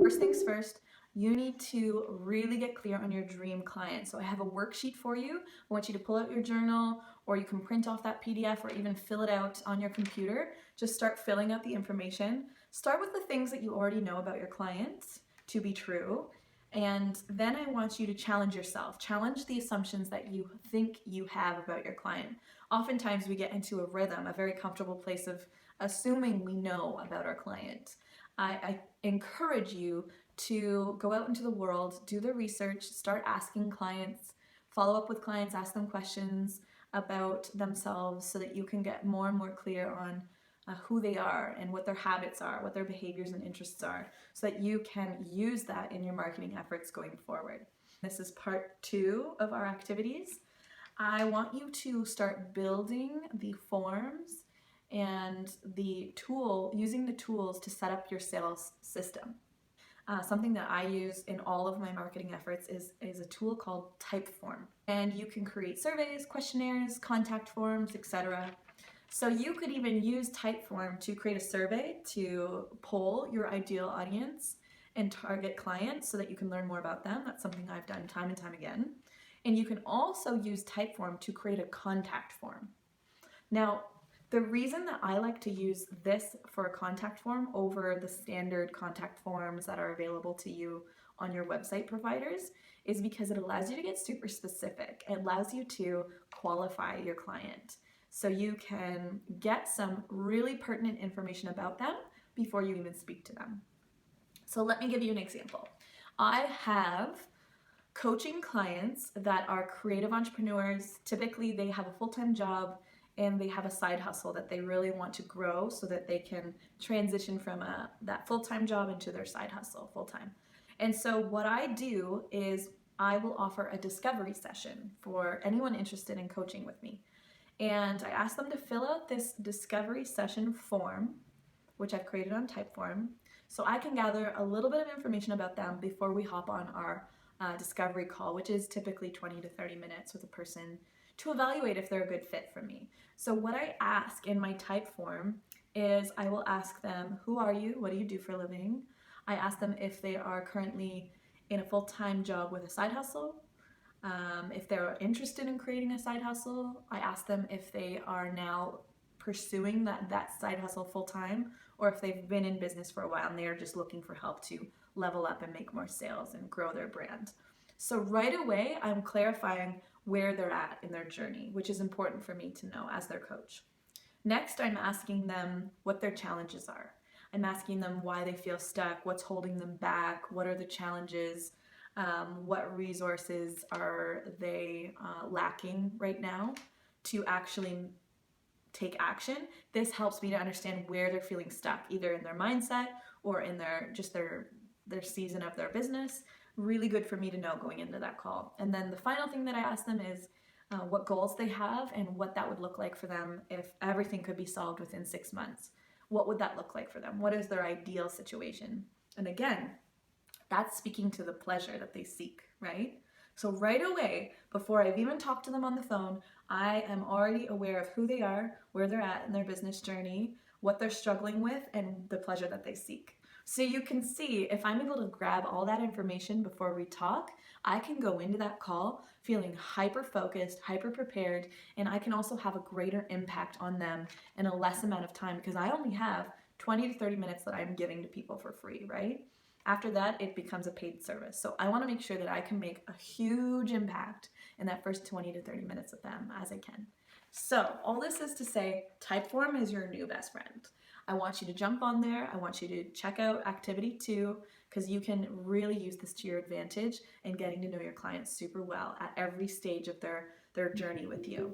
First things first, you need to really get clear on your dream client. So I have a worksheet for you. I want you to pull out your journal, or you can print off that PDF or even fill it out on your computer. Just start filling out the information. Start with the things that you already know about your clients to be true. And then I want you to challenge yourself. Challenge the assumptions that you think you have about your client. Oftentimes we get into a rhythm, a very comfortable place of assuming we know about our client. I encourage you to go out into the world, do the research, start asking clients, follow up with clients, ask them questions about themselves so that you can get more and more clear on who they are and what their habits are, what their behaviors and interests are, so that you can use that in your marketing efforts going forward. This is part 2 of our activities. I want you to start building the forms and using the tools to set up your sales system. Something that I use in all of my marketing efforts is a tool called Typeform. And you can create surveys, questionnaires, contact forms, etc. So you could even use Typeform to create a survey to poll your ideal audience and target clients so that you can learn more about them. That's something I've done time and time again. And you can also use Typeform to create a contact form. Now, the reason that I like to use this for a contact form over the standard contact forms that are available to you on your website providers is because it allows you to get super specific. It allows you to qualify your client. So you can get some really pertinent information about them before you even speak to them. So let me give you an example. I have coaching clients that are creative entrepreneurs. Typically, they have a full-time job and they have a side hustle that they really want to grow so that they can transition from that full-time job into their side hustle full-time. And so what I do is I will offer a discovery session for anyone interested in coaching with me. And I ask them to fill out this discovery session form, which I've created on Typeform, so I can gather a little bit of information about them before we hop on our discovery call, which is typically 20 to 30 minutes with a person to evaluate if they're a good fit for me. So what I ask in my Typeform is I will ask them, who are you? What do you do for a living? I ask them if they are currently in a full-time job with a side hustle. If they're interested in creating a side hustle, I ask them if they are now pursuing that side hustle full-time, or if they've been in business for a while and they're just looking for help to level up and make more sales and grow their brand. So right away, I'm clarifying where they're at in their journey, which is important for me to know as their coach. Next, I'm asking them what their challenges are. I'm asking them why they feel stuck, what's holding them back, what are the challenges, what resources are they lacking right now to actually take action. This helps me to understand where they're feeling stuck, either in their mindset or in their season of their business. Really good for me to know going into that call. And then the final thing that I ask them is what goals they have and what that would look like for them if everything could be solved within 6 months. What would that look like for them? What is their ideal situation? And again, that's speaking to the pleasure that they seek, right? So right away, before I've even talked to them on the phone, I am already aware of who they are, where they're at in their business journey, what they're struggling with, and the pleasure that they seek. So you can see, if I'm able to grab all that information before we talk, I can go into that call feeling hyper-focused, hyper-prepared, and I can also have a greater impact on them in a less amount of time because I only have 20 to 30 minutes that I'm giving to people for free, right? After that, it becomes a paid service. So I want to make sure that I can make a huge impact in that first 20 to 30 minutes with them as I can. So all this is to say, Typeform is your new best friend. I want you to jump on there. I want you to check out activity 2 because you can really use this to your advantage in getting to know your clients super well at every stage of their journey with you.